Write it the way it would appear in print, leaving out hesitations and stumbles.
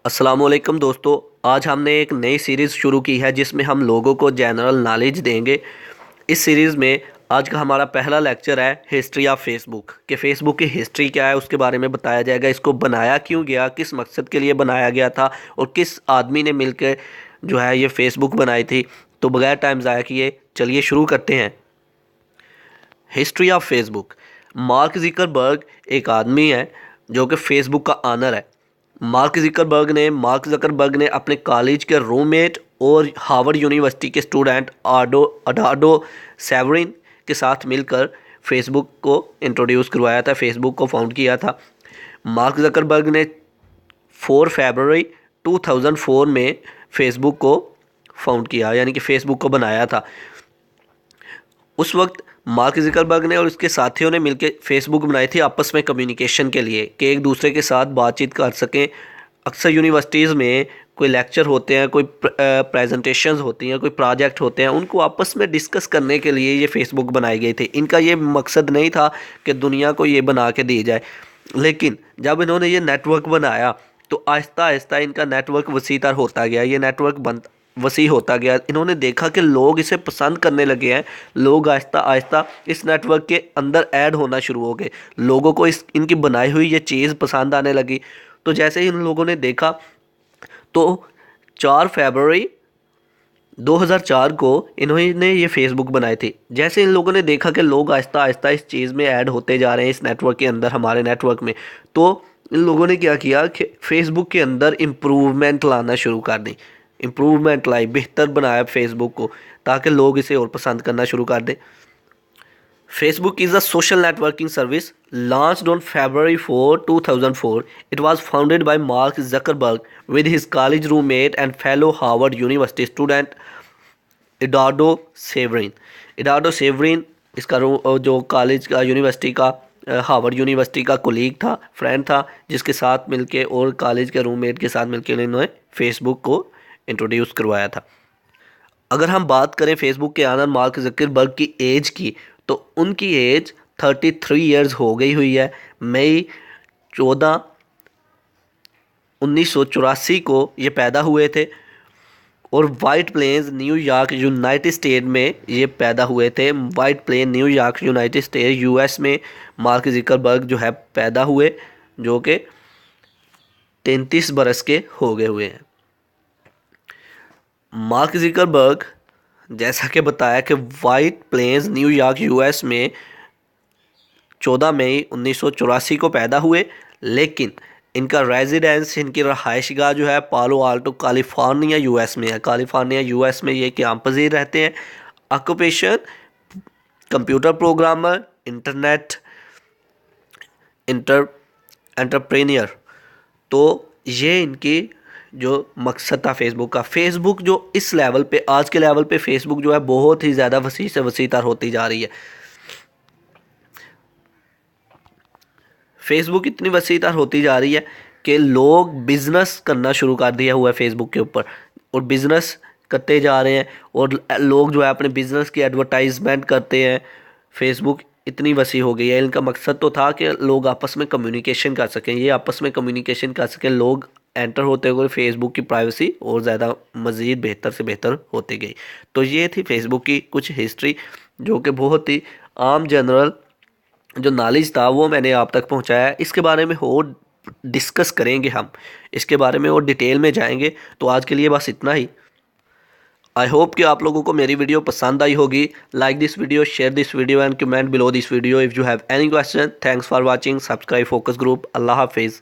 अस्सलामुअलैकुम दोस्तों, आज हमने एक नई सीरीज़ शुरू की है जिसमें हम लोगों को जनरल नॉलेज देंगे। इस सीरीज़ में आज का हमारा पहला लेक्चर है हिस्ट्री ऑफ फेसबुक कि फ़ेसबुक की हिस्ट्री क्या है, उसके बारे में बताया जाएगा। इसको बनाया क्यों गया, किस मकसद के लिए बनाया गया था और किस आदमी ने मिलकर जो है ये फ़ेसबुक बनाई थी। तो बगैर टाइम ज़ाया किए चलिए शुरू करते हैं। History of Facebook. Mark Zuckerberg एक आदमी है जो कि फ़ेसबुक का ऑनर है। मार्क ज़करबर्ग ने अपने कॉलेज के रूममेट और हार्वर्ड यूनिवर्सिटी के स्टूडेंट एडुआर्डो सेवरिन के साथ मिलकर फेसबुक को इंट्रोड्यूस करवाया था, फेसबुक को फाउंड किया था। मार्क ज़करबर्ग ने 4 फरवरी 2004 में फेसबुक को फाउंड किया, यानी कि फ़ेसबुक को बनाया था। उस वक्त मार्क ज़करबर्ग ने और उसके साथियों ने मिलकर फेसबुक बनाई थी आपस में कम्युनिकेशन के लिए कि एक दूसरे के साथ बातचीत कर सकें। अक्सर यूनिवर्सिटीज़ में कोई लेक्चर होते हैं, कोई प्रेजेंटेशंस होती हैं, कोई प्रोजेक्ट होते हैं, उनको आपस में डिस्कस करने के लिए ये फेसबुक बनाई गई थी। इनका ये मकसद नहीं था कि दुनिया को ये बना के दी जाए, लेकिन जब इन्होंने ये नेटवर्क बनाया तो आहिस्ता आहिस्ता इनका नेटवर्क वसीतर होता गया। ये नेटवर्क वसी होता गया। इन्होंने देखा कि लोग इसे पसंद करने लगे हैं। लोग आहिस्ता आहिस्ता इस नेटवर्क के अंदर ऐड होना शुरू हो गए। लोगों को इनकी बनाई हुई ये चीज़ पसंद आने लगी। तो जैसे ही इन लोगों ने देखा तो 4 फरवरी 2004 को इन्होंने ये फेसबुक बनाई थी। जैसे इन लोगों ने देखा कि लोग आहिस्ता आहिस्ता इस चीज़ में ऐड होते जा रहे हैं, इस नेटवर्क के अंदर, हमारे नेटवर्क में, तो इन लोगों ने क्या किया कि फेसबुक के अंदर इम्प्रूवमेंट लाना शुरू कर दी। इम्प्रूवमेंट लाई, बेहतर बनाया फेसबुक को ताकि लोग इसे और पसंद करना शुरू कर दें। Facebook is a social networking service launched on February 4, 2004. It was founded by Mark Zuckerberg with his college roommate and fellow Harvard University student Eduardo Saverin. Eduardo Saverin इसका जो कॉलेज का यूनिवर्सिटी का हार्वर्ड यूनिवर्सिटी का colleague था, friend था, जिसके साथ मिलके और कॉलेज के रूममेट के साथ मिलके इन्होंने फेसबुक को इंट्रोड्यूस करवाया था। अगर हम बात करें फेसबुक के ऑनर मार्क ज़करबर्ग की एज की, तो उनकी एज 33 ईयर्स हो गई हुई है। मई 14 1984 को ये पैदा हुए थे और White Plains New York United State में ये पैदा हुए थे। White Plain New York United State US में मार्क ज़करबर्ग जो है पैदा हुए, जो कि 33 बरस के हो गए हुए हैं। मार्क ज़करबर्ग जैसा कि बताया कि वाइट प्लेन्स न्यूयॉर्क यूएस में 14 मई 1984 को पैदा हुए, लेकिन इनका रेजिडेंस, इनकी रहायशगाह जो है पालो आल्टो कैलिफोर्निया यूएस में है। कैलिफोर्निया यूएस में ये क़याम पज़ीर रहते हैं। Occupation computer programmer, entrepreneur. तो ये इनकी जो मकसद था फेसबुक का। फेसबुक जो इस लेवल पे, आज के लेवल पे फेसबुक जो है बहुत ही ज़्यादा वसी से वसीतर होती जा रही है। फेसबुक इतनी वसीतर होती जा रही है कि लोग बिज़नेस करना शुरू कर दिया हुआ है फेसबुक के ऊपर, और बिज़नेस करते जा रहे हैं, और लोग जो है अपने बिज़नेस की एडवर्टाइजमेंट करते हैं। फेसबुक इतनी वसी हो गई है। इनका मकसद तो था कि लोग आपस में कम्युनिकेशन कर सकें, ये आपस में कम्युनिकेशन कर सकें। लोग एंटर होते हुए फेसबुक की प्राइवेसी और ज़्यादा मज़ीद बेहतर से बेहतर होती गई। तो ये थी फेसबुक की कुछ हिस्ट्री, जो कि बहुत ही आम जनरल जो नॉलेज था वो मैंने आप तक पहुंचाया। इसके बारे में और डिस्कस करेंगे, हम इसके बारे में और डिटेल में जाएंगे। तो आज के लिए बस इतना ही। आई होप कि आप लोगों को मेरी वीडियो पसंद आई होगी। Like this video, share this video and comment below this video if you have any question. Thanks for watching. Subscribe focus group. अल्लाह हाफिज़।